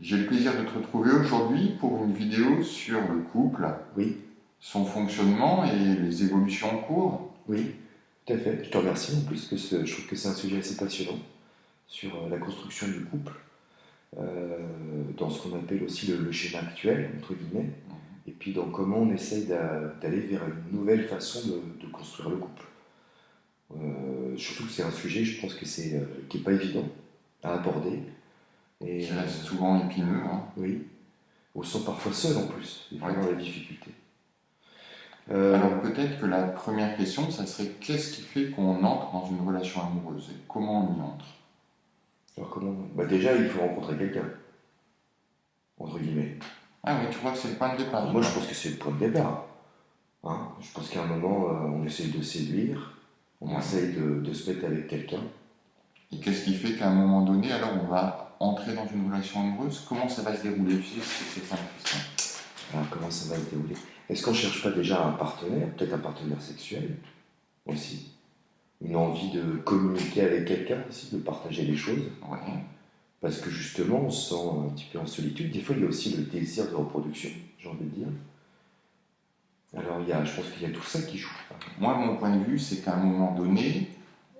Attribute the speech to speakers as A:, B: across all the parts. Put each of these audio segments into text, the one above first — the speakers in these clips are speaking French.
A: J'ai le plaisir de te retrouver aujourd'hui pour une vidéo sur le couple,
B: Oui,
A: son fonctionnement et les évolutions en cours.
B: oui, tout à fait. Je te remercie en plus, je trouve que c'est un sujet assez passionnant sur la construction du couple, dans ce qu'on appelle aussi le schéma actuel, entre guillemets, et puis dans comment on essaye d'aller vers une nouvelle façon de construire le couple. Surtout que c'est un sujet, je pense que qui n'est pas évident à aborder, et
A: Qui reste souvent épineux, hein.
B: oui, on se sent parfois seul en plus, et
A: Ouais.
B: vraiment la difficulté.
A: Alors peut-être que la première question, ça serait qu'est-ce qui fait qu'on entre dans une relation amoureuse et comment on y entre?
B: Alors comment? Déjà, il faut rencontrer quelqu'un, entre guillemets.
A: Ah oui, tu vois que c'est le point de départ.
B: Moi, je pense que c'est le point de départ. Hein. Je pense qu'à un moment, on essaye de séduire, on
A: Ouais.
B: essaye de se mettre avec quelqu'un.
A: Et qu'est-ce qui fait qu'à un moment donné, alors on va entrer dans une relation amoureuse? Comment ça va se dérouler? Tu sais, c'est ça la question.
B: Alors, comment ça va se dérouler? Est-ce qu'on ne cherche pas déjà un partenaire, peut-être un partenaire sexuel aussi? Une envie de communiquer avec quelqu'un aussi, de partager les choses?
A: Ouais.
B: Parce que justement, on se sent un petit peu en solitude. Des fois, il y a aussi le désir de reproduction, j'ai envie de dire. Alors, je pense qu'il y a tout ça qui joue.
A: Moi, mon point de vue, c'est qu'à un moment donné,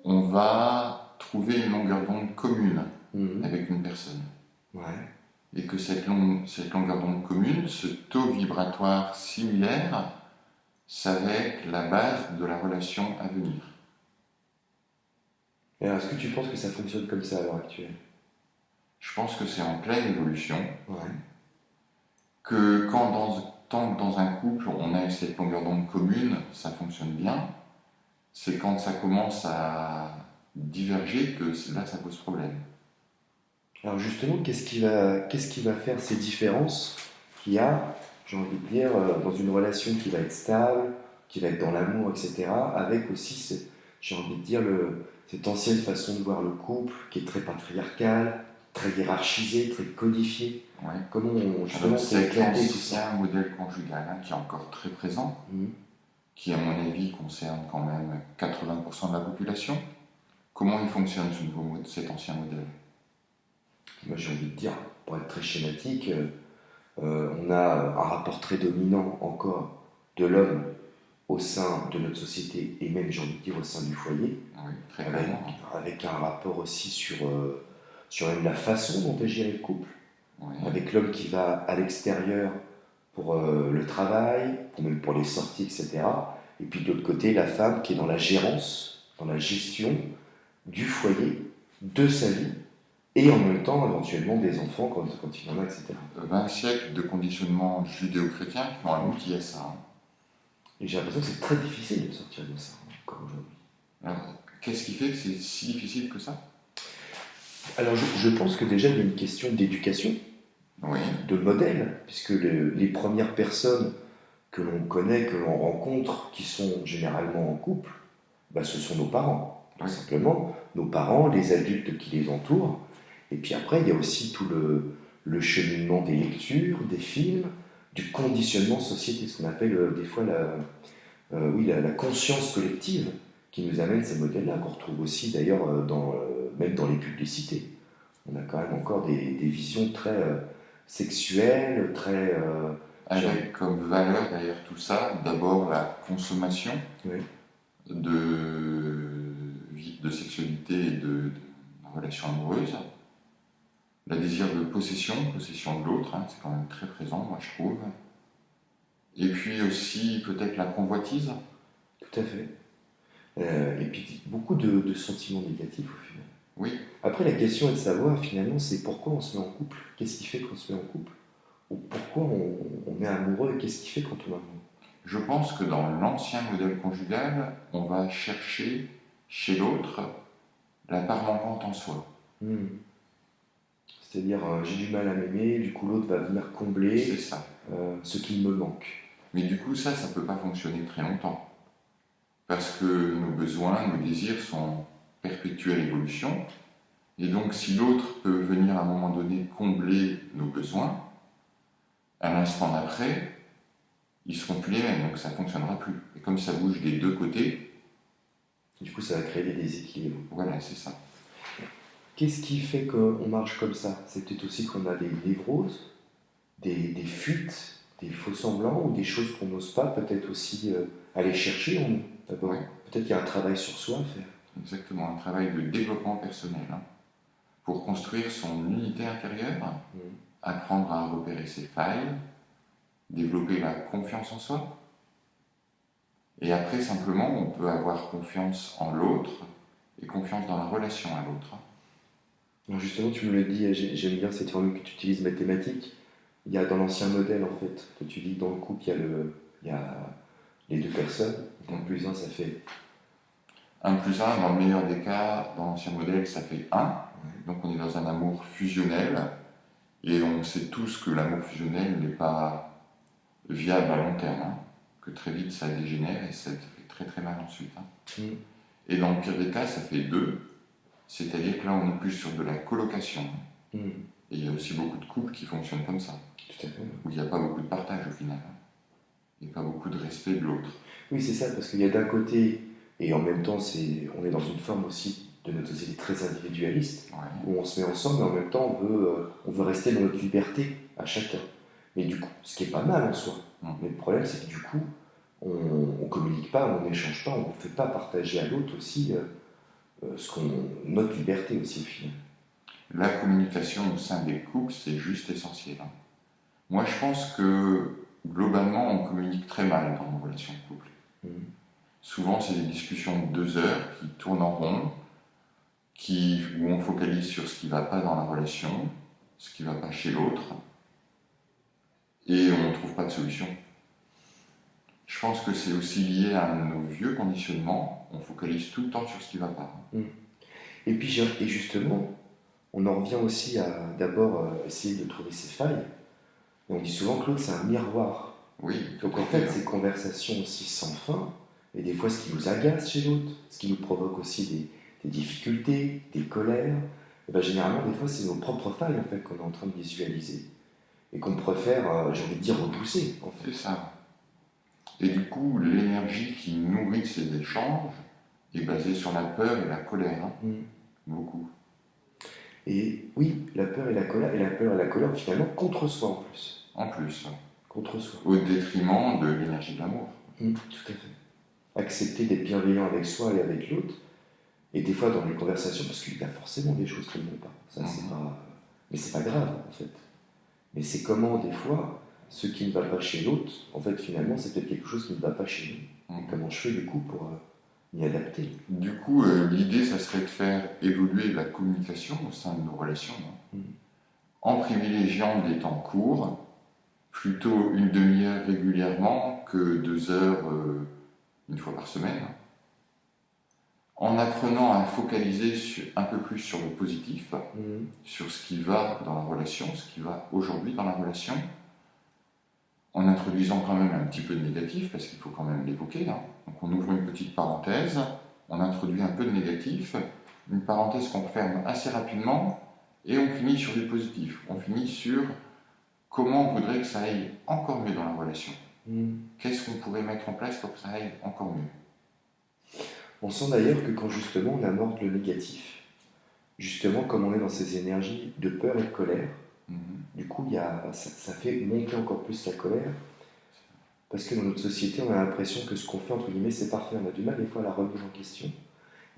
A: on va trouver une longueur d'onde commune
B: Mhm.
A: avec une personne.
B: Ouais.
A: Et que cette longueur d'onde commune, ce taux vibratoire similaire, ça va être la base de la relation à venir.
B: Et alors, est-ce que tu penses que ça fonctionne comme ça à l'heure actuelle?
A: Je pense que c'est en pleine évolution,
B: Ouais.
A: que tant que dans un couple, on a cette longueur d'onde commune, ça fonctionne bien. C'est quand ça commence à diverger que là, ça pose problème.
B: Alors justement, qu'est-ce qui va faire ces différences qu'il y a, j'ai envie de dire, dans une relation qui va être stable, qui va être dans l'amour, etc., avec aussi, j'ai envie de dire, cette ancienne façon de voir le couple, qui est très patriarcale, très hiérarchisée, très codifiée.
A: Ouais.
B: Comment justement
A: Alors,
B: on peut
A: c'est
B: éclater tout ça?
A: l'ancien modèle conjugal qui est encore très présent,
B: Mhm.
A: qui à mon avis concerne quand même 80% de la population. Comment il fonctionne cet ancien modèle?
B: Moi j'ai envie de dire, pour être très schématique, on a un rapport très dominant encore de l'homme au sein de notre société et même, j'ai envie de dire, au sein du foyer,
A: Oui, très
B: avec,
A: clairement.
B: avec un rapport aussi sur même la façon dont est géré le couple,
A: Oui.
B: avec l'homme qui va à l'extérieur pour le travail, même pour les sorties, etc. Et puis de l'autre côté, la femme qui est dans la gérance, dans la gestion du foyer, de sa vie, et en même temps, éventuellement, des enfants quand il y en a, etc.
A: 20 siècles de conditionnement judéo-chrétien qui ont abouti à ça.
B: Et j'ai l'impression que c'est très difficile de sortir de ça, encore aujourd'hui.
A: Alors, qu'est-ce qui fait que c'est si difficile que ça?
B: Alors, je pense que déjà, il y a une question d'éducation,
A: Oui,
B: de modèle, puisque les premières personnes que l'on connaît, que l'on rencontre, qui sont généralement en couple, ce sont nos parents, tout
A: oui.
B: simplement. Nos parents, les adultes qui les entourent. Et puis après, il y a aussi tout le cheminement des lectures, des films, du conditionnement société, ce qu'on appelle des fois la conscience collective qui nous amène ces modèles-là, qu'on retrouve aussi d'ailleurs même dans les publicités. On a quand même encore des visions très sexuelles, très...
A: Avec comme valeur derrière tout ça, d'abord la consommation
B: oui.
A: de sexualité et de relations amoureuses, le désir de possession de l'autre, c'est quand même très présent, moi je trouve. Et puis aussi peut-être la convoitise.
B: Tout à fait. Et puis beaucoup de sentiments négatifs au final.
A: Oui,
B: Après, la question est de savoir finalement, c'est pourquoi on se met en couple. Qu'est-ce qui fait qu'on se met en couple? Ou pourquoi on est amoureux et qu'est-ce qui fait quand on est amoureux?
A: je pense que dans l'ancien modèle conjugal, on va chercher chez l'autre la part manquante en soi.
B: Hmm. C'est-à-dire, j'ai du mal à m'aimer, du coup l'autre va venir
A: C'est
B: combler
A: ça.
B: ce qui me manque.
A: Mais du coup, ça ne peut pas fonctionner très longtemps. Parce que nos besoins, nos désirs sont en perpétuelle évolution. Et donc, si l'autre peut venir à un moment donné combler nos besoins, à l'instant d'après, ils ne seront plus les mêmes, donc ça ne fonctionnera plus. Et comme ça bouge des deux côtés,
B: Du coup, ça va créer des déséquilibres.
A: voilà, c'est ça.
B: Qu'est-ce qui fait qu'on marche comme ça? C'est peut-être aussi qu'on a des névroses, des fuites, des faux semblants ou des choses qu'on n'ose pas peut-être aussi aller chercher en nous d'abord.
A: Oui,
B: Peut-être qu'il y a un travail sur soi à faire.
A: exactement, un travail de développement personnel, hein, pour construire son unité intérieure,
B: Mm.
A: apprendre à repérer ses failles, développer la confiance en soi. Et après, simplement, on peut avoir confiance en l'autre et confiance dans la relation à l'autre.
B: Alors justement, tu me le dis, j'aime bien cette formule que tu utilises mathématique. Il y a dans l'ancien modèle, en fait, que tu dis que dans le couple, il y a les deux personnes. Donc plus un, ça fait.
A: 1 plus 1, dans le meilleur des cas, dans l'ancien modèle, ça fait 1. Donc on est dans un amour fusionnel. Et on sait tous que l'amour fusionnel n'est pas viable à long terme, hein, que très vite ça dégénère et ça fait très très mal ensuite. Hein.
B: Mm.
A: Et dans le pire des cas, ça fait 2, c'est-à-dire que là on est plus sur de la colocation.
B: Mm.
A: Et il y a aussi beaucoup de couples qui fonctionnent comme ça,
B: Tout à fait.
A: où il n'y a pas beaucoup de partage au final, hein, et pas beaucoup de respect de l'autre.
B: Oui, c'est ça, parce qu'il y a d'un côté, et en même temps, on est dans une forme aussi de notre société très individualiste,
A: Ouais.
B: où on se met ensemble, mais en même temps, on veut rester dans notre liberté à chacun. Mais du coup, ce qui est pas mal en soi.
A: Mm.
B: Mais le problème, c'est que du coup, on ne communique pas, on n'échange pas, on ne fait pas partager à l'autre aussi notre liberté aussi au final.
A: La communication au sein des couples, c'est juste essentiel. Hein. Moi, je pense que globalement, on communique très mal dans nos relations de couple.
B: Mm.
A: Souvent, c'est des discussions de 2 heures qui tournent en rond, où on focalise sur ce qui ne va pas dans la relation, ce qui ne va pas chez l'autre, et on ne trouve pas de solution. Je pense que c'est aussi lié à nos vieux conditionnements, on focalise tout le temps sur ce qui ne va pas.
B: Et puis, et justement, on en revient aussi à d'abord essayer de trouver ses failles. Et on dit souvent que l'autre, c'est un miroir.
A: Oui,
B: Donc en fait, ces conversations aussi sans fin, et des fois ce qui nous agace chez l'autre, ce qui nous provoque aussi des difficultés, des colères, et ben généralement, des fois, c'est nos propres failles en fait qu'on est en train de visualiser. Et qu'on préfère, j'ai envie de dire, repousser en fait.
A: c'est ça. Et du coup, l'énergie qui nourrit ces échanges est basée sur la peur et la colère, hein,
B: Mm.
A: beaucoup.
B: Et oui, la peur et la colère finalement contre soi en plus.
A: En plus,
B: Contre soi.
A: au détriment de l'énergie de l'amour.
B: Mm, tout à fait. Accepter d'être bienveillant avec soi et avec l'autre, et des fois dans les conversations, parce qu'il y a forcément des choses qui ne vont pas. Ça, c'est pas. Mais c'est pas grave en fait. Mais c'est comment des fois, ce qui ne va pas chez l'autre, en fait finalement, c'est peut-être quelque chose qui ne va pas chez nous. Et comment je fais du coup pour m'y adapter.
A: Du coup, l'idée, ça serait de faire évoluer la communication au sein de nos relations, hein, en privilégiant des temps courts, plutôt une demi-heure régulièrement que 2 heures une fois par semaine, en apprenant à focaliser un peu plus sur le positif, sur ce qui va dans la relation, ce qui va aujourd'hui dans la relation, en introduisant quand même un petit peu de négatif, parce qu'il faut quand même l'évoquer. Hein. Donc on ouvre une petite parenthèse, on introduit un peu de négatif, une parenthèse qu'on ferme assez rapidement, et on finit sur du positif. On finit sur comment on voudrait que ça aille encore mieux dans la relation. Qu'est-ce qu'on pourrait mettre en place pour que ça aille encore mieux.
B: On sent d'ailleurs que quand justement on aborde le négatif, justement comme on est dans ces énergies de peur et de colère, du coup ça fait monter encore plus la colère, parce que dans notre société on a l'impression que ce qu'on fait entre guillemets c'est parfait, on a du mal des fois à la remise en question,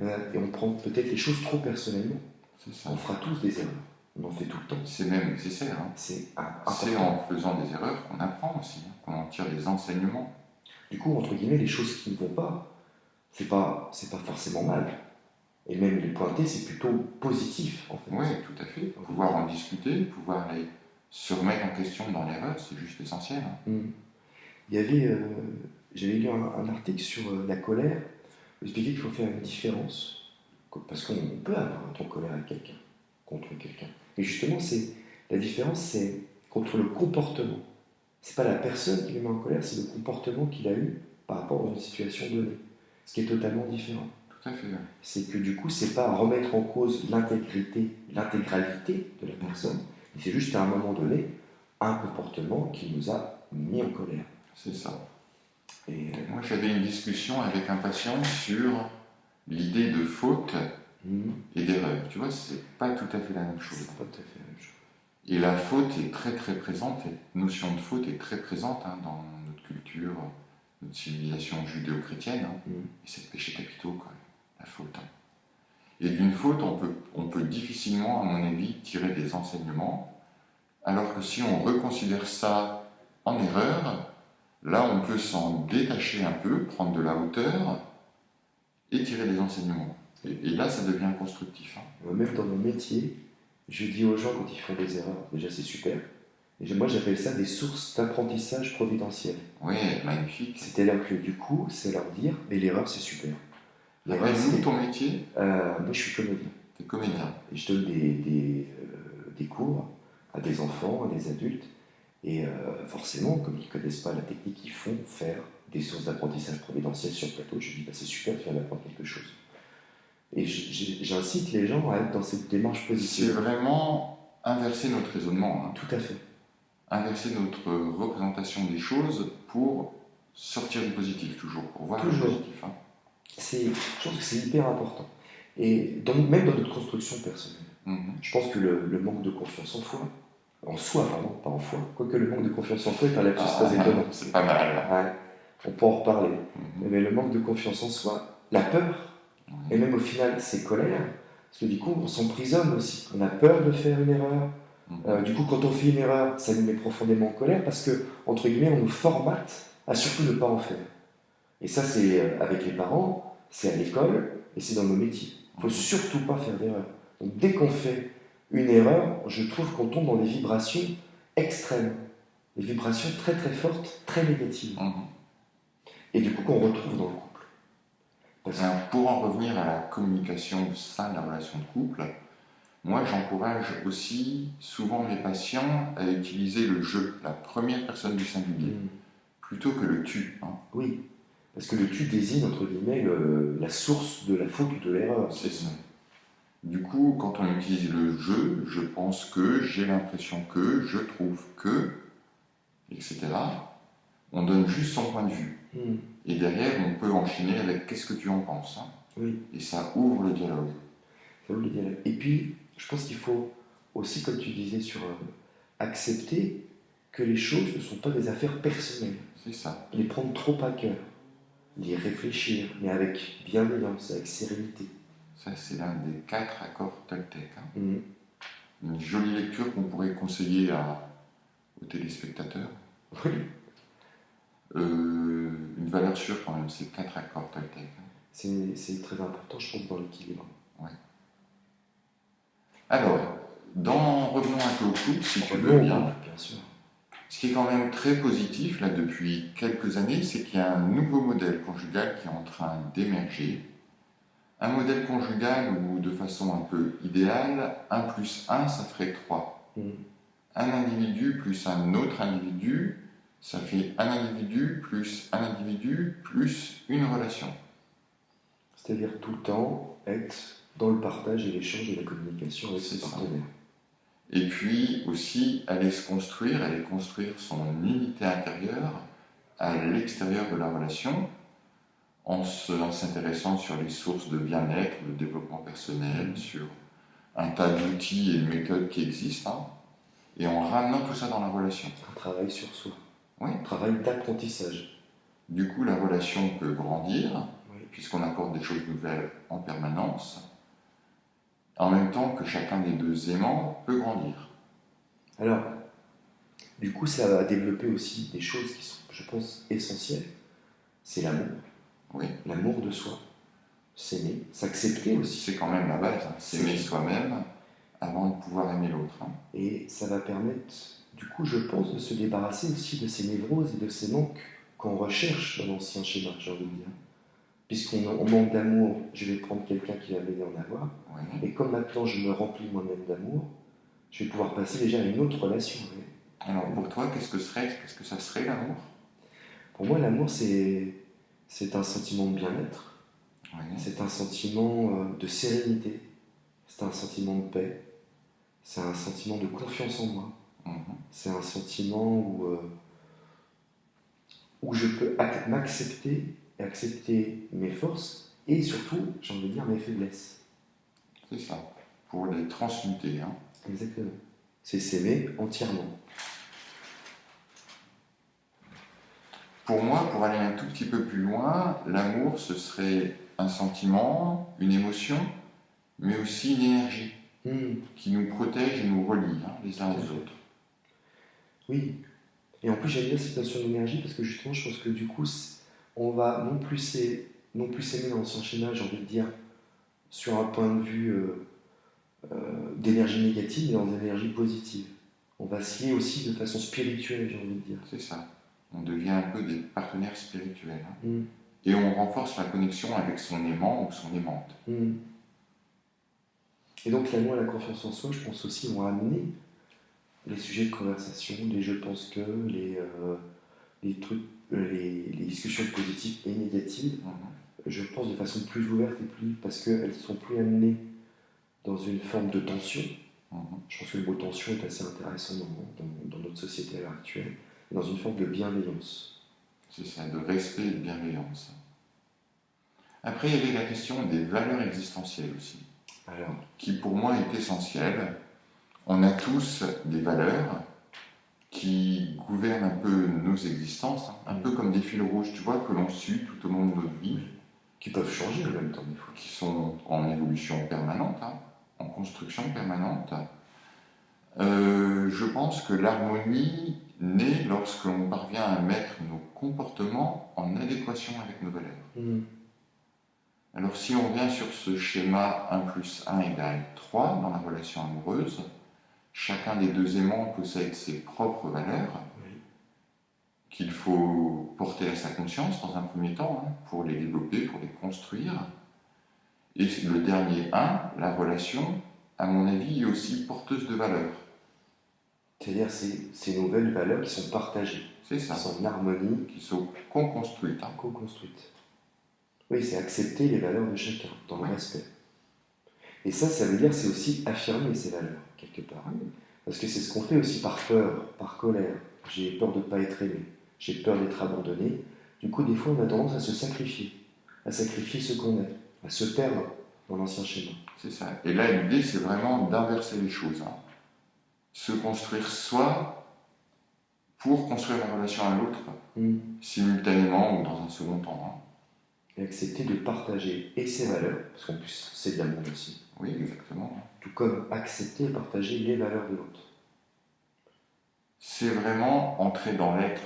B: et on prend peut-être les choses trop personnellement.
A: C'est ça.
B: On fera tous des erreurs, on en fait tout le temps.
A: C'est même nécessaire. Hein.
B: C'est
A: en faisant des erreurs qu'on apprend aussi, hein, qu'on en tire des enseignements.
B: Du coup, entre guillemets, les choses qui ne vont pas, c'est pas forcément mal. Et même les pointer, c'est plutôt positif, en fait.
A: Oui, tout à fait. Pouvoir en discuter, pouvoir aller se remettre en question dans l'erreur, c'est juste essentiel. Hein.
B: Il y avait, j'avais lu un article sur la colère, où il expliquait qu'il faut faire une différence, parce qu'on peut avoir un ton de colère avec quelqu'un, contre quelqu'un. Et justement, la différence, c'est contre le comportement. C'est pas la personne qui le met en colère, c'est le comportement qu'il a eu par rapport à une situation donnée. Ce qui est totalement différent.
A: Tout à fait.
B: C'est que du coup, c'est pas remettre en cause l'intégralité de la personne, mais c'est juste à un moment donné un comportement qui nous a mis en colère.
A: C'est ça.
B: Et
A: moi, j'avais une discussion avec un patient sur l'idée de faute et d'erreur. Tu vois, c'est pas tout à fait la même chose.
B: C'est pas tout à fait la même chose.
A: Et la faute est très très présente, la notion de faute est très présente dans notre culture, notre civilisation judéo-chrétienne. Et c'est le péché capitaux, quoi, la faute. Et d'une faute, on peut difficilement, à mon avis, tirer des enseignements, alors que si on reconsidère ça en erreur, là on peut s'en détacher un peu, prendre de la hauteur et tirer des enseignements. Et là, ça devient constructif.
B: Même dans nos métiers, je dis aux gens quand ils font des erreurs, déjà c'est super, et moi j'appelle ça des sources d'apprentissage providentiel.
A: Oui, magnifique.
B: C'est-à-dire que du coup, c'est leur dire, mais l'erreur c'est super.
A: Après, nous, ton métier
B: moi je suis comédien.
A: Tu es comédien.
B: Et je donne des cours à des enfants, à des adultes, et forcément, comme ils ne connaissent pas la technique, ils font faire des sources d'apprentissage providentiel sur le plateau. Je dis, c'est super, tu viens d'apprendre quelque chose. Et j'incite les gens à être dans cette démarche positive.
A: C'est vraiment inverser notre raisonnement.
B: Tout à fait.
A: Inverser notre représentation des choses pour sortir du positif, toujours, pour voir le positif.
B: Je pense que c'est hyper important. Et même dans notre construction personnelle, je pense que le manque de confiance en soi, pas en foi, quoique le manque de confiance en soi est un lapsus très étonnant.
A: C'est pas mal.
B: Ouais, on peut en reparler. Mais le manque de confiance en soi, la peur, et même au final, ces colères, parce que du coup, on s'emprisonne aussi. On a peur de faire une erreur. Du coup, quand on fait une erreur, ça nous met profondément en colère parce que, entre guillemets, on nous formate à surtout ne pas en faire. Et ça, c'est avec les parents, c'est à l'école et c'est dans nos métiers. Il ne faut surtout pas faire d'erreur. Donc, dès qu'on fait une erreur, je trouve qu'on tombe dans des vibrations extrêmes, des vibrations très très fortes, très négatives. Et du coup, qu'on retrouve dans le couple.
A: Pour en revenir à la communication au sein de la relation de couple, moi j'encourage aussi souvent mes patients à utiliser le je, la première personne du singulier, plutôt que le tu.
B: Oui, parce que le tu désigne entre guillemets la source de la faute ou de l'erreur.
A: C'est ça. Du coup, quand on utilise le je pense que, j'ai l'impression que, je trouve que, etc., on donne juste son point de vue. Et derrière, on peut enchaîner avec qu'est-ce que tu en penses.
B: Oui.
A: Et ça ouvre le dialogue.
B: Ça ouvre le dialogue. Et puis, je pense qu'il faut aussi, comme tu disais, accepter que les choses ne sont pas des affaires personnelles.
A: C'est ça.
B: Les prendre trop à cœur, les réfléchir, mais avec bienveillance, avec sérénité.
A: Ça, c'est l'un des 4 accords Toltec. Une jolie lecture qu'on pourrait conseiller aux téléspectateurs.
B: Oui.
A: Une valeur sûre quand même, ces 4 accords Toltec.
B: C'est très important, je pense, dans l'équilibre.
A: Ouais. Alors, revenons un peu au couple, si tu veux bien.
B: Bien sûr.
A: Ce qui est quand même très positif, là, depuis quelques années, c'est qu'il y a un nouveau modèle conjugal qui est en train d'émerger. Un modèle conjugal où, de façon un peu idéale, 1 plus 1, ça ferait 3. Un individu plus un autre individu, ça fait un individu plus une relation.
B: C'est-à-dire tout le temps être dans le partage et l'échange et la communication avec ses partenaires.
A: Et puis aussi aller construire son unité intérieure à l'extérieur de la relation, en s'intéressant sur les sources de bien-être, de développement personnel, sur un tas d'outils et de méthodes qui existent, et en ramenant tout ça dans la relation.
B: Un travail sur soi.
A: Oui.
B: Un travail d'apprentissage.
A: Du coup, la relation peut grandir, puisqu'on apporte des choses nouvelles en permanence, en même temps que chacun des deux aimants peut grandir.
B: Alors, du coup, ça va développer aussi des choses qui sont, je pense, essentielles. C'est l'amour.
A: Oui.
B: L'amour de soi. S'aimer, s'accepter aussi.
A: C'est quand même la base, s'aimer soi-même avant de pouvoir aimer l'autre.
B: Et ça va permettre, du coup, je pense, de se débarrasser aussi de ces névroses et de ces manques qu'on recherche dans l'ancien schéma, j'ai envie de dire. Puisqu'on manque d'amour, je vais prendre quelqu'un qui va m'aider à en avoir.
A: Oui.
B: Et comme maintenant je me remplis moi-même d'amour, je vais pouvoir passer déjà à une autre relation.
A: Alors pour toi, qu'est-ce que ça serait l'amour ?
B: Pour moi, l'amour, c'est un sentiment de bien-être.
A: Oui.
B: C'est un sentiment de sérénité. C'est un sentiment de paix. C'est un sentiment de confiance en moi. C'est un sentiment où je peux m'accepter et accepter mes forces et surtout, j'ai envie de dire, mes faiblesses.
A: C'est ça, pour les transmuter. Hein.
B: Exactement. C'est s'aimer entièrement.
A: Pour moi, pour aller un tout petit peu plus loin, l'amour, ce serait un sentiment, une émotion, mais aussi une énergie qui nous protège et nous relie les uns aux autres.
B: Oui. Et en plus, j'aime bien cette notion d'énergie parce que justement, je pense que du coup, on va non plus s'aimer dans l'ancien schéma, j'ai envie de dire, sur un point de vue d'énergie négative, mais dans une énergie positive. On va se lier aussi de façon spirituelle, j'ai envie de dire.
A: C'est ça. On devient un peu des partenaires spirituels. Et on renforce la connexion avec son aimant ou son aimante.
B: Et donc l'amour et la confiance en soi, je pense aussi, vont amener les sujets de conversation, les je pense que, les trucs, les discussions positives et négatives, je pense de façon plus ouverte et plus, parce qu'elles sont plus amenées dans une forme de tension. Je pense que le mot tension est assez intéressant dans notre société à l'heure actuelle, dans une forme de bienveillance.
A: C'est ça, de respect et de bienveillance. Après, il y avait la question des valeurs existentielles aussi, qui pour moi est essentielle. On a tous des valeurs qui gouvernent un peu nos existences, un peu comme des fils rouges, tu vois, que l'on suit tout au long de notre vie.
B: Qui peuvent changer en même temps, des fois.
A: Qui sont en évolution permanente, en construction permanente. Je pense que l'harmonie naît lorsque l'on parvient à mettre nos comportements en adéquation avec nos valeurs. Alors si on vient sur ce schéma 1 plus 1 égale 3 dans la relation amoureuse, chacun des deux aimants possède ses propres valeurs qu'il faut porter à sa conscience dans un premier temps, pour les développer, pour les construire. Et le dernier 1, la relation, à mon avis, est aussi porteuse de valeurs.
B: C'est-à-dire ces nouvelles valeurs qui sont partagées.
A: C'est ça.
B: Qui sont en harmonie.
A: Qui sont co-construites.
B: Co-construites. Oui, c'est accepter les valeurs de chacun, dans le respect. Et ça veut dire c'est aussi affirmer ces valeurs, quelque part. Parce que c'est ce qu'on fait aussi par peur, par colère. J'ai peur de ne pas être aimé, j'ai peur d'être abandonné. Du coup, des fois, on a tendance à se sacrifier, ce qu'on est, à se perdre dans l'ancien schéma.
A: C'est ça. Et là, l'idée, c'est vraiment d'inverser les choses. Se construire soi pour construire la relation à l'autre, simultanément ou dans un second temps.
B: Et accepter de partager et ses valeurs, parce qu'en plus, c'est de l'amour aussi.
A: Oui, exactement.
B: Tout comme accepter et partager les valeurs de l'autre.
A: C'est vraiment entrer dans l'être.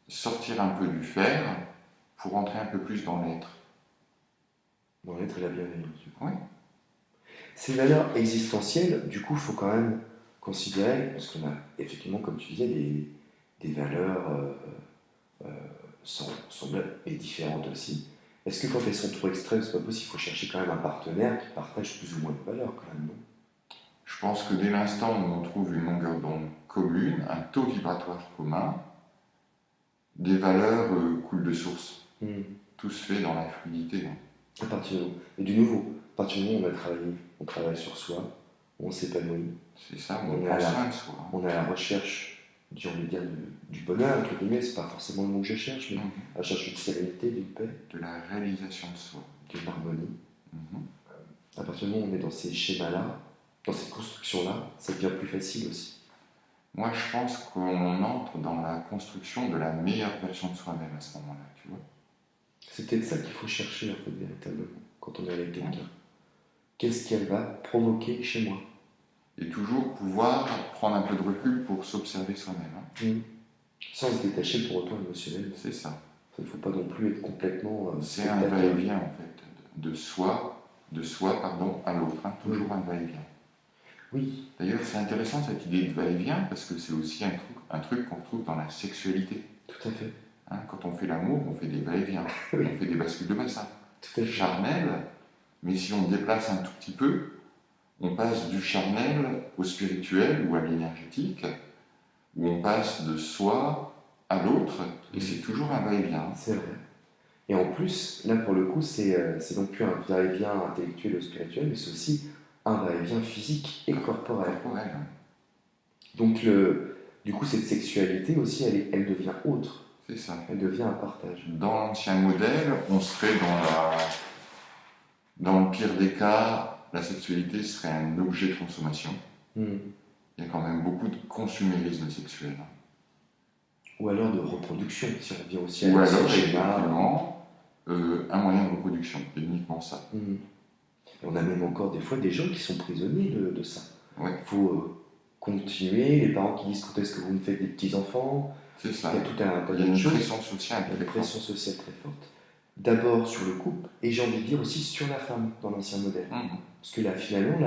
A: Sortir un peu du faire pour entrer un peu plus dans l'être.
B: Dans l'être et la bienveillance.
A: Oui.
B: Ces valeurs existentielles, du coup, il faut quand même considérer, parce qu'on a effectivement, comme tu disais, des valeurs semblables et différentes aussi. Est-ce que quand elles sont trop extrêmes, c'est pas possible? Il faut chercher quand même un partenaire qui partage plus ou moins de valeurs quand même, non?
A: Je pense que dès l'instant où on trouve une longueur d'onde commune, un taux vibratoire commun, des valeurs coulent de source. Tout se fait dans la fluidité.
B: À partir de... Et du nouveau, à partir du moment où on travaille sur soi, on s'épanouit.
A: C'est ça, on prend soin de soi.
B: On est à la recherche, j'ai envie de dire, du bonheur, entre guillemets, c'est pas forcément le mot que je cherche, mais à la recherche d'une sérénité, d'une paix.
A: De la réalisation de soi.
B: D'une harmonie. À partir du moment où on est dans ces schémas-là, dans cette construction-là, ça devient plus facile aussi.
A: Moi, je pense qu'on entre dans la construction de la meilleure version de soi-même à ce moment-là, tu vois.
B: C'est peut-être ça qu'il faut chercher, en fait, véritablement, quand on est avec quelqu'un. Qu'est-ce qu'elle va provoquer chez moi?
A: Et toujours pouvoir prendre un peu de recul pour s'observer soi-même.
B: Sans se détacher pour autant émotionnellement.
A: C'est ça.
B: Il ne faut pas non plus être complètement...
A: c'est un va-et-vient, en fait, de soi à l'autre. Toujours un va-et-vient.
B: Oui.
A: D'ailleurs, c'est intéressant cette idée de va-et-vient parce que c'est aussi un truc qu'on trouve dans la sexualité.
B: Tout à fait.
A: Quand on fait l'amour, on fait des va-et-vient, on fait des bascules de bassin.
B: Tout à fait.
A: Charnel, mais si on déplace un tout petit peu, on passe du charnel au spirituel ou à l'énergétique, où on passe de soi à l'autre, et c'est toujours un va-et-vient.
B: C'est vrai. Et en plus, là pour le coup, c'est non plus un va-et-vient intellectuel ou spirituel, mais c'est aussi un va-et-vient physique et corporel. Donc du coup, cette sexualité aussi, elle devient autre.
A: C'est ça.
B: Elle devient un partage.
A: Dans l'ancien modèle, on serait Dans le pire des cas, la sexualité serait un objet de consommation.
B: Hmm.
A: Il y a quand même beaucoup de consumérisme sexuel.
B: Ou alors de reproduction, si on revient aussi à
A: Ou
B: l'ancien
A: alors,
B: schéma.
A: effectivement, un moyen de reproduction, et uniquement ça.
B: Hmm. Et on a même encore des fois des gens qui sont prisonniers de ça.
A: Ouais,
B: Il faut continuer, les parents qui disent quand est-ce que vous me faites des petits-enfants.
A: c'est ça.
B: Il y a tout un tas
A: Il y a
B: de
A: une
B: choses.
A: pression sociale
B: Il y a
A: très
B: une
A: forte.
B: pression sociale très forte. D'abord sur le couple, et j'ai envie de dire aussi sur la femme dans l'ancien modèle. Parce que là, finalement,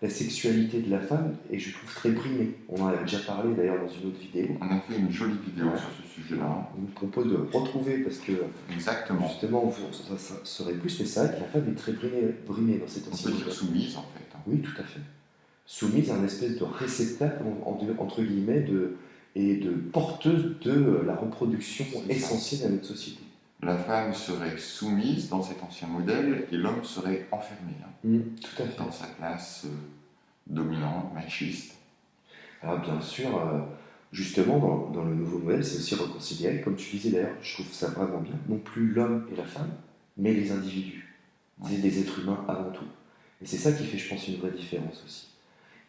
B: la sexualité de la femme est, je trouve, très brimée. On en avait déjà parlé d'ailleurs dans une autre vidéo.
A: On a fait une jolie vidéo
B: Ouais.
A: sur ce sujet-là.
B: On vous propose de retrouver parce que
A: Exactement.
B: justement, ça serait plus, mais c'est vrai que la femme est très brimée dans cet
A: On
B: ancien
A: peut dire
B: modèle.
A: soumise, en fait.
B: Oui, tout à fait. Soumise à un espèce de réceptacle, entre guillemets, et de porteuse de la reproduction
A: C'est ça.
B: essentielle à notre société.
A: La femme serait soumise dans cet ancien modèle et l'homme serait enfermé
B: Tout à fait.
A: dans sa classe dominante, machiste.
B: Alors bien sûr, justement, dans le nouveau modèle, c'est aussi reconsidéré, comme tu disais d'ailleurs, je trouve ça vraiment bien, non plus l'homme et la femme, mais les individus. C'est des êtres humains avant tout. Et c'est ça qui fait, je pense, une vraie différence aussi.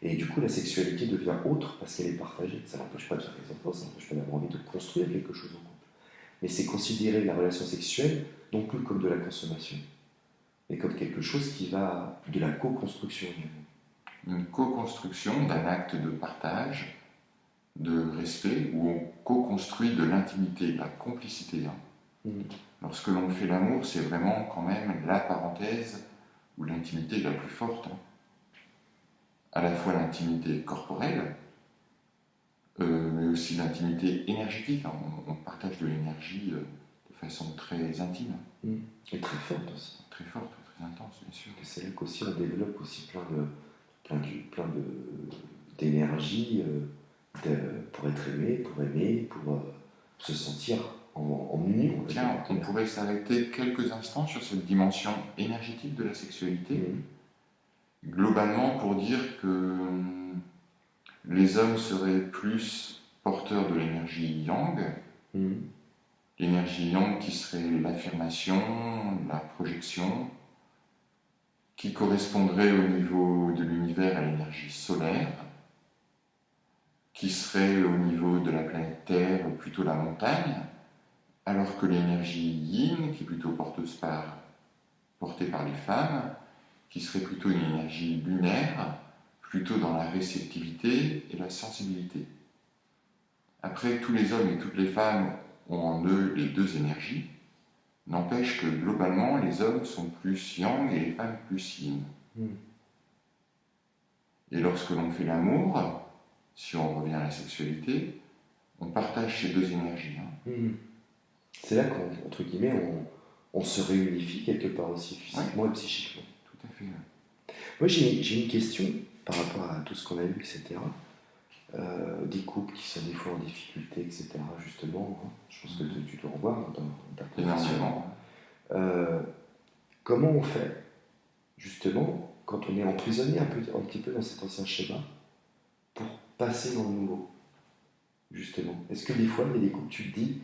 B: Et du coup, la sexualité devient autre parce qu'elle est partagée. Ça n'empêche pas de faire des enfants, ça n'empêche pas d'avoir envie de construire quelque chose en couple. Mais c'est considérer la relation sexuelle non plus comme de la consommation, mais comme quelque chose qui va de la co-construction également.
A: Une co-construction d'un acte de partage, de respect, où on co-construit de l'intimité, de la complicité. Lorsque l'on fait l'amour, c'est vraiment quand même la parenthèse où l'intimité est la plus forte. À la fois l'intimité corporelle, mais aussi l'intimité énergétique. On partage de l'énergie de façon très intime.
B: Et très forte aussi.
A: Très forte, très intense, bien sûr.
B: C'est là qu'aussi on développe aussi plein d'énergie pour être aimé, pour aimer, pour se sentir en union.
A: Tiens, on pourrait s'arrêter quelques instants sur cette dimension énergétique de la sexualité. Globalement, pour dire que les hommes seraient plus porteurs de l'énergie yang, l'énergie yang qui serait l'affirmation, la projection, qui correspondrait au niveau de l'univers à l'énergie solaire, qui serait au niveau de la planète Terre plutôt la montagne, alors que l'énergie yin, qui est plutôt portée par les femmes, qui serait plutôt une énergie lunaire, plutôt dans la réceptivité et la sensibilité. Après, tous les hommes et toutes les femmes ont en eux les deux énergies, n'empêche que globalement, les hommes sont plus yang et les femmes plus yin. Et lorsque l'on fait l'amour, si on revient à la sexualité, on partage ces deux énergies.
B: C'est là qu'entre guillemets, on se réunifie quelque part aussi, physiquement et psychiquement.
A: Tout à fait.
B: Moi, j'ai une question par rapport à tout ce qu'on a vu, etc. Des couples qui sont des fois en difficulté, etc. Justement, je pense que tu dois en voir dans ta profession. Comment on fait, justement, quand on est emprisonné un petit peu dans cet ancien schéma, pour passer dans le nouveau, justement? Est-ce que des fois, il y a des couples, tu te dis,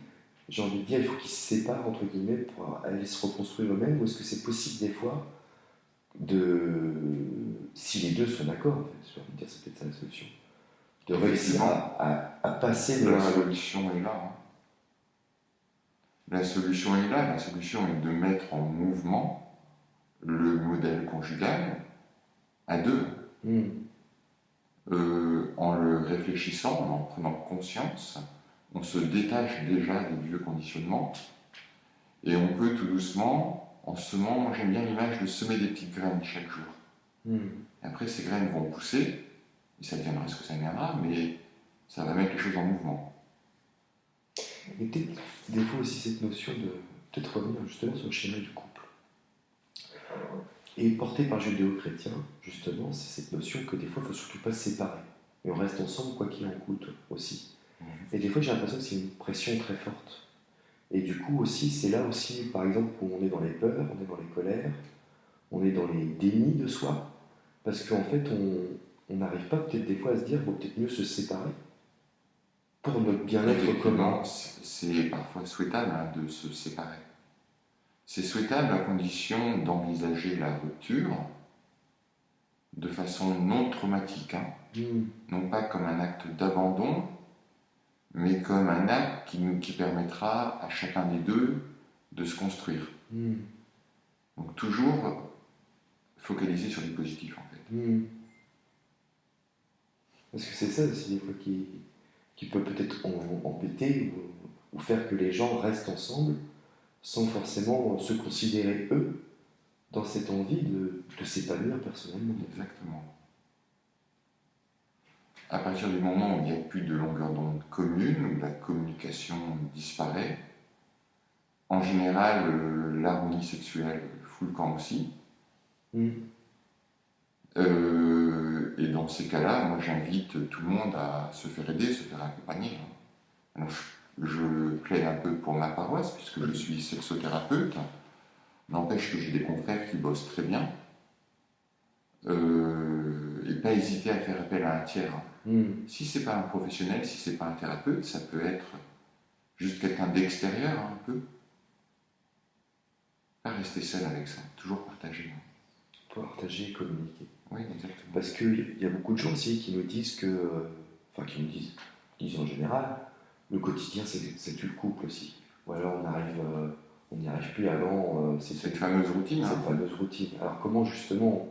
B: j'ai envie de dire, il faut qu'ils se séparent, entre guillemets, pour aller se reconstruire eux-mêmes, ou est-ce que c'est possible des fois si les deux sont d'accord, en fait, j'ai envie de dire, c'est peut-être ça la solution, de réussir à passer de
A: la solution est là. La solution est là. La solution est de mettre en mouvement le modèle conjugal à deux. En le réfléchissant, en prenant conscience, on se détache déjà des vieux conditionnements et on peut tout doucement, en semant, moi j'aime bien l'image de semer des petites graines chaque jour. Et après ces graines vont pousser, et ça deviendra ce que ça deviendra, mais ça va mettre les choses en mouvement.
B: Et peut-être des fois aussi cette notion de peut-être revenir justement sur le schéma du couple. Et porté par judéo-chrétien, justement, c'est cette notion que des fois il ne faut surtout pas se séparer. Et on reste ensemble quoi qu'il en coûte aussi. Et des fois j'ai l'impression que c'est une pression très forte. Et du coup aussi, c'est là aussi, par exemple, où on est dans les peurs, on est dans les colères, on est dans les dénis de soi, parce qu'en fait, on n'arrive pas peut-être des fois à se dire, bon, peut-être mieux se séparer pour notre bien-être commun.
A: C'est parfois souhaitable de se séparer. C'est souhaitable à condition d'envisager la rupture de façon non traumatique, hein. Non pas comme un acte d'abandon, mais comme un acte qui permettra à chacun des deux de se construire. Donc toujours focaliser sur du positif en fait.
B: Parce que c'est ça aussi des fois qui peut peut-être embêter ou faire que les gens restent ensemble sans forcément se considérer eux dans cette envie de s'épanouir personnellement.
A: Exactement. À partir du moment où il n'y a plus de longueur d'onde commune, où la communication disparaît, en général, l'harmonie sexuelle fout le camp aussi. Et dans ces cas-là, moi j'invite tout le monde à se faire aider, se faire accompagner. Alors, je plaide un peu pour ma paroisse, puisque je suis sexothérapeute. N'empêche que j'ai des confrères qui bossent très bien. Et pas hésiter à faire appel à un tiers. Si c'est pas un professionnel, si c'est pas un thérapeute, ça peut être juste quelqu'un d'extérieur un peu. Pas rester seul avec ça, toujours partager.
B: Partager, communiquer.
A: Oui, exactement.
B: Parce qu'il y a beaucoup de gens aussi qui nous disent que, enfin qui nous disent en général, le quotidien c'est tue le couple aussi. Ou alors on n'y arrive plus avant
A: cette fameuse routine.
B: Cette fameuse routine. Alors comment justement,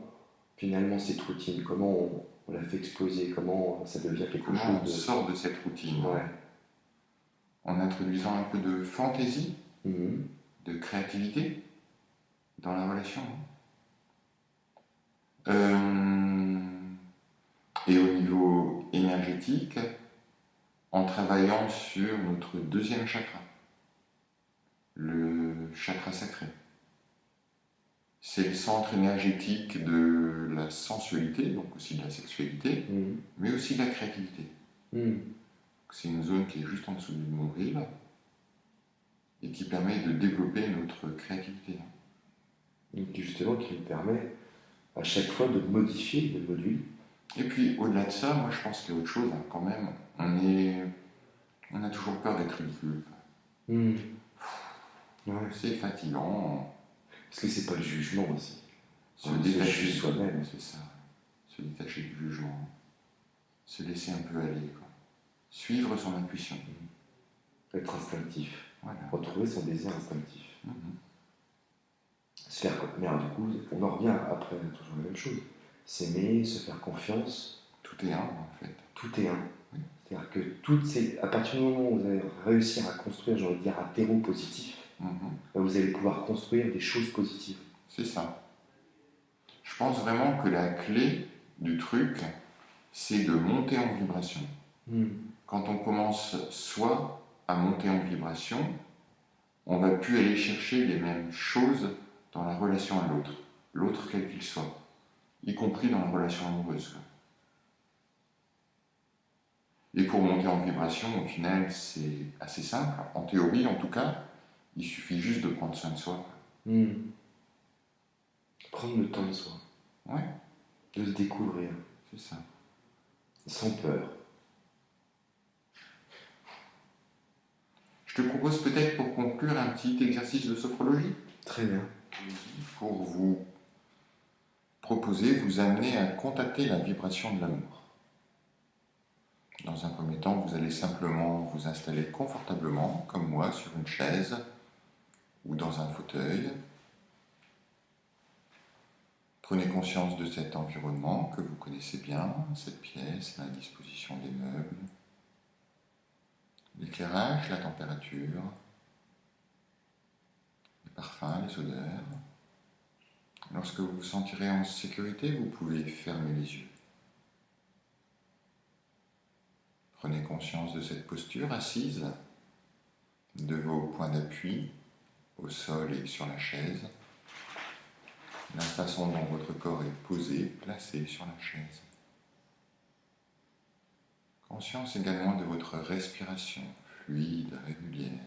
B: finalement, cette routine, comment on la fait exploser, comment ça devient quelque chose
A: on sort de cette routine en introduisant un peu de fantaisie, de créativité dans la relation. Et au niveau énergétique, en travaillant sur notre deuxième chakra, le chakra sacré. C'est le centre énergétique de la sensualité, donc aussi de la sexualité, mais aussi de la créativité. C'est une zone qui est juste en dessous du nombril et qui permet de développer notre créativité.
B: Donc justement, qui nous permet à chaque fois de modifier le module.
A: Et puis au-delà de ça, moi je pense qu'il y a autre chose, hein, quand même. On a toujours peur d'être ridicule. C'est fatigant.
B: Parce que c'est pas le jugement aussi.
A: Se détacher de soi-même, c'est ça. Se détacher du jugement. Se laisser un peu aller, quoi. Suivre son intuition.
B: Être instinctif.
A: Voilà.
B: Retrouver son désir instinctif. Se faire... Mais alors, du coup, on en revient après toujours la même chose. S'aimer, se faire confiance.
A: Tout est un, en fait.
B: Tout est un. Oui. C'est-à-dire que à partir du moment où vous allez réussir à construire, j'ai envie de dire, un terreau positif, vous allez pouvoir construire des choses positives.
A: C'est ça. Je pense vraiment que la clé du truc, c'est de monter en vibration. Quand on commence soi à monter en vibration, on ne va plus aller chercher les mêmes choses dans la relation à l'autre, l'autre quel qu'il soit, y compris dans la relation amoureuse. Et pour monter en vibration, au final, c'est assez simple. En théorie, en tout cas, il suffit juste de prendre soin de soi.
B: Prendre le temps de soi.
A: Ouais.
B: De se découvrir.
A: C'est ça.
B: Sans peur.
A: Je te propose peut-être pour conclure un petit exercice de sophrologie.
B: Très bien.
A: Pour vous proposer, vous amener à contacter la vibration de l'amour. Dans un premier temps, vous allez simplement vous installer confortablement, comme moi, sur une chaise ou dans un fauteuil. Prenez conscience de cet environnement que vous connaissez bien, cette pièce, la disposition des meubles, l'éclairage, la température, les parfums, les odeurs. Lorsque vous vous sentirez en sécurité, vous pouvez fermer les yeux. Prenez conscience de cette posture assise, de vos points d'appui au sol et sur la chaise, la façon dont votre corps est posé, placé sur la chaise. Conscience également de votre respiration fluide, régulière.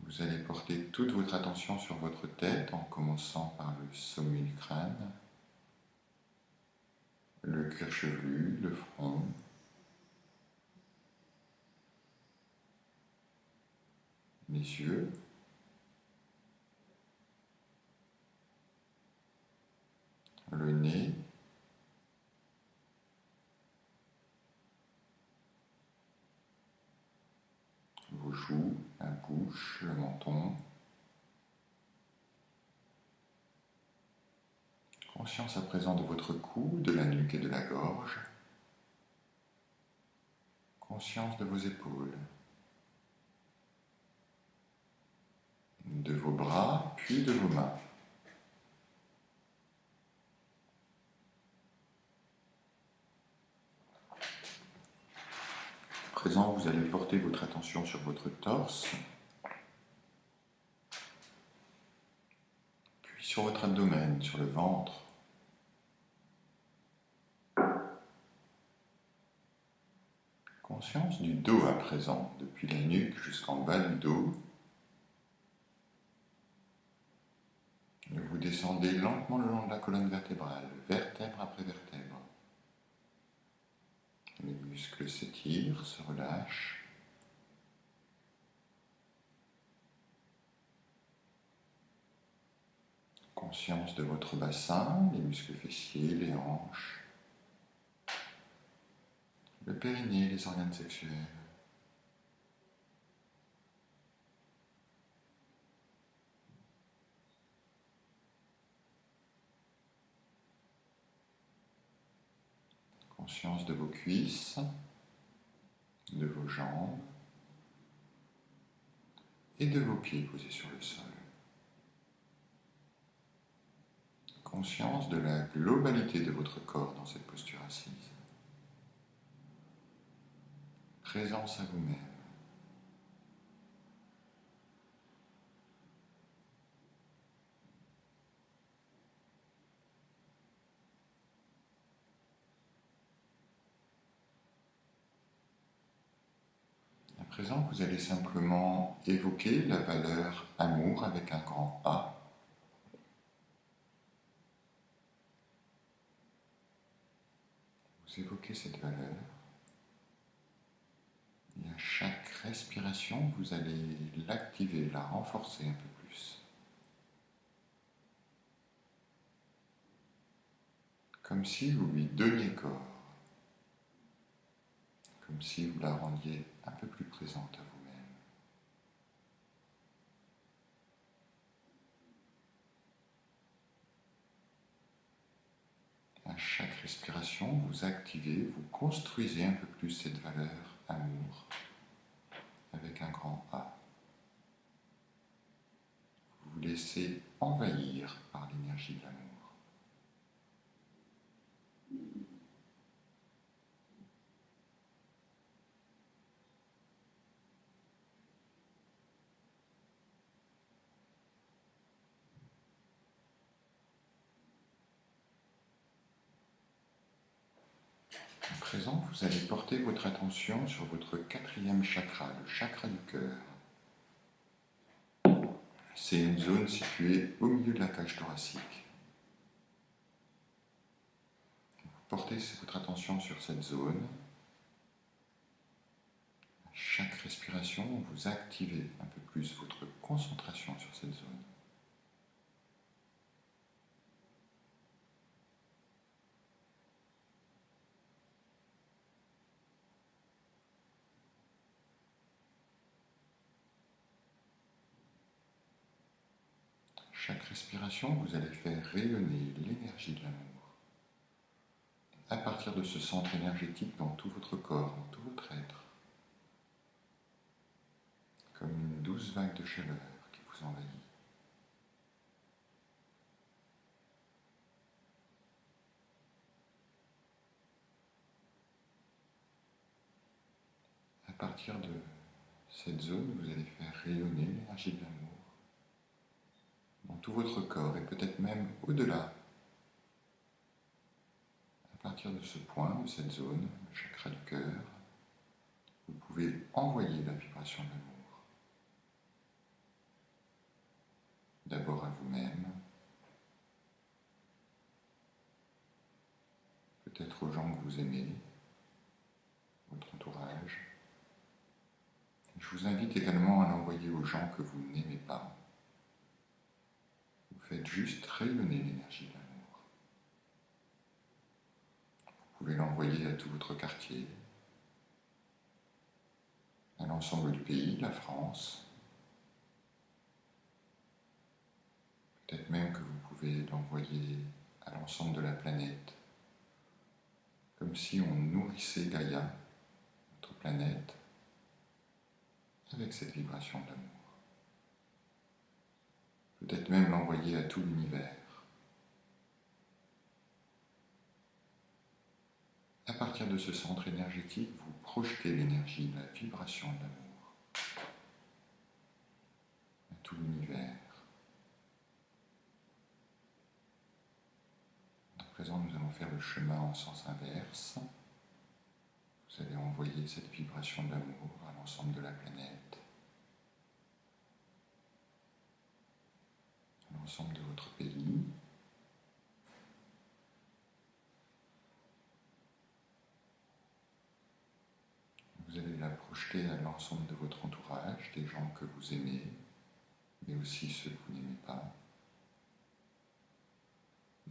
A: Vous allez porter toute votre attention sur votre tête en commençant par le sommet du crâne, le cuir chevelu, le front, les yeux, le nez, vos joues, la bouche, le menton. Conscience à présent de votre cou, de la nuque et de la gorge. Conscience de vos épaules, de vos bras, puis de vos mains. À présent, vous allez porter votre attention sur votre torse, puis sur votre abdomen, sur le ventre. Conscience du dos à présent, depuis la nuque jusqu'en bas du dos. Et vous descendez lentement le long de la colonne vertébrale, vertèbre après vertèbre. Les muscles s'étirent, se relâchent. Conscience de votre bassin, les muscles fessiers, les hanches, le périnée, les organes sexuels. Conscience de vos cuisses, de vos jambes et de vos pieds posés sur le sol. Conscience de la globalité de votre corps dans cette posture assise. Présence à vous-même. À présent, vous allez simplement évoquer la valeur amour avec un grand A. Vous évoquez cette valeur. Et à chaque respiration, vous allez l'activer, la renforcer un peu plus. Comme si vous lui donniez corps. Comme si vous la rendiez un peu plus présente à vous-même. À chaque respiration, vous activez, vous construisez un peu plus cette valeur amour avec un grand A. Vous vous laissez envahir par l'énergie de l'amour. À présent, vous allez porter votre attention sur votre quatrième chakra, le chakra du cœur. C'est une zone située au milieu de la cage thoracique. Vous portez votre attention sur cette zone. À chaque respiration, vous activez un peu plus votre concentration sur cette zone. Chaque respiration, vous allez faire rayonner l'énergie de l'amour à partir de ce centre énergétique dans tout votre corps, dans tout votre être, comme une douce vague de chaleur qui vous envahit. À partir de cette zone, vous allez faire rayonner l'énergie de l'amour dans tout votre corps et peut-être même au-delà. À partir de ce point, de cette zone, le chakra du cœur, vous pouvez envoyer la vibration de l'amour. D'abord à vous-même, peut-être aux gens que vous aimez, votre entourage. Je vous invite également à l'envoyer aux gens que vous n'aimez pas. Vous faites juste rayonner l'énergie de l'amour. Vous pouvez l'envoyer à tout votre quartier, à l'ensemble du pays, la France. Peut-être même que vous pouvez l'envoyer à l'ensemble de la planète, comme si on nourrissait Gaïa, notre planète, avec cette vibration d'amour. Peut-être même l'envoyer à tout l'univers. À partir de ce centre énergétique, vous projetez l'énergie, la vibration de l'amour à tout l'univers. À présent, nous allons faire le chemin en sens inverse. Vous allez envoyer cette vibration d'amour à l'ensemble de la planète, à l'ensemble de votre pays. Vous allez la projeter à l'ensemble de votre entourage, des gens que vous aimez, mais aussi ceux que vous n'aimez pas.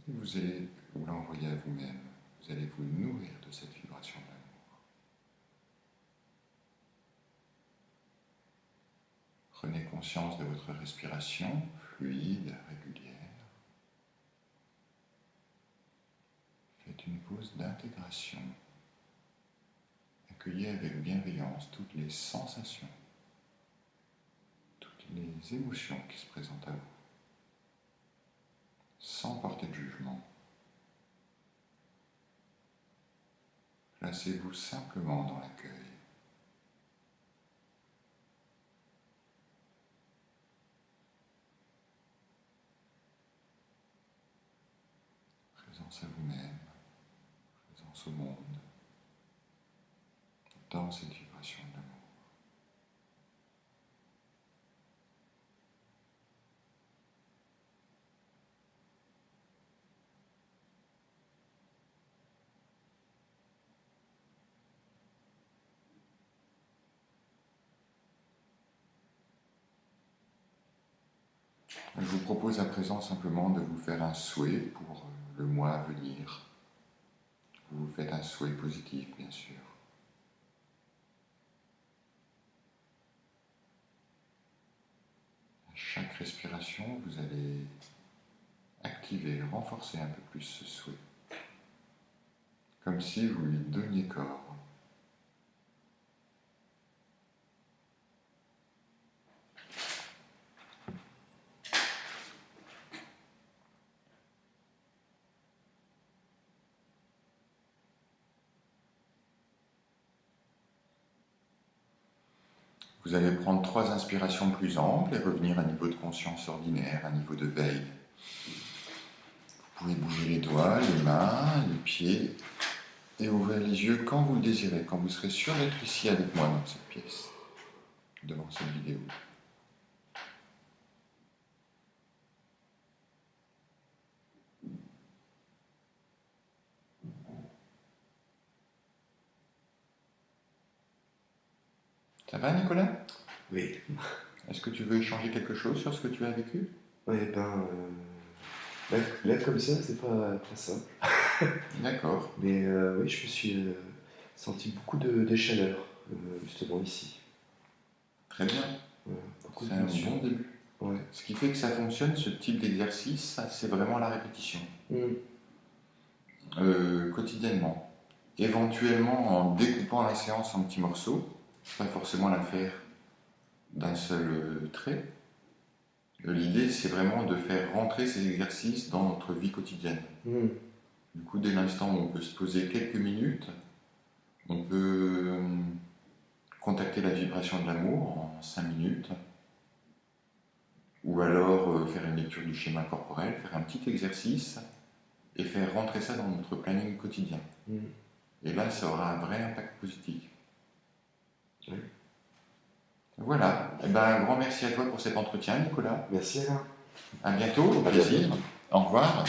A: Et vous allez vous l'envoyer à vous-même. Vous allez vous nourrir de cette vibration d'amour. Prenez conscience de votre respiration fluide, régulière. Faites une pause d'intégration. Accueillez avec bienveillance toutes les sensations, toutes les émotions qui se présentent à vous, sans porter de jugement. Placez-vous simplement dans l'accueil. Présence à vous-même, présence au monde, dans cette vibration d'amour. Je vous propose à présent simplement de vous faire un souhait pour le mois à venir. Vous faites un souhait positif, bien sûr. À chaque respiration, vous allez activer, renforcer un peu plus ce souhait. Comme si vous lui donniez corps. Vous allez prendre 3 inspirations plus amples et revenir à un niveau de conscience ordinaire, à un niveau de veille. Vous pouvez bouger les doigts, les mains, les pieds et ouvrir les yeux quand vous le désirez, quand vous serez sûr d'être ici avec moi dans cette pièce, devant cette vidéo. Ça va, Nicolas?
B: Oui.
A: Est-ce que tu veux échanger quelque chose sur ce que tu as vécu?
B: Ouais, là, comme ça, c'est pas simple.
A: D'accord.
B: Mais oui, je me suis senti beaucoup de chaleur, justement ici.
A: Très bien.
B: Beaucoup
A: C'est un
B: d'émotions.
A: bon début.
B: Ouais.
A: Ce qui fait que ça fonctionne, ce type d'exercice, c'est vraiment la répétition. Quotidiennement. Éventuellement en découpant la séance en petits morceaux, pas forcément la faire d'un seul trait. L'idée, c'est vraiment de faire rentrer ces exercices dans notre vie quotidienne. Du coup, dès l'instant où on peut se poser quelques minutes, on peut contacter la vibration de l'amour en 5 minutes, ou alors faire une lecture du schéma corporel, faire un petit exercice et faire rentrer ça dans notre planning quotidien. Et là, ça aura un vrai impact positif.
B: Oui.
A: Voilà. Eh ben, un grand merci à toi pour cet entretien, Nicolas.
B: Merci Alain.
A: À bientôt, au plaisir. Au revoir.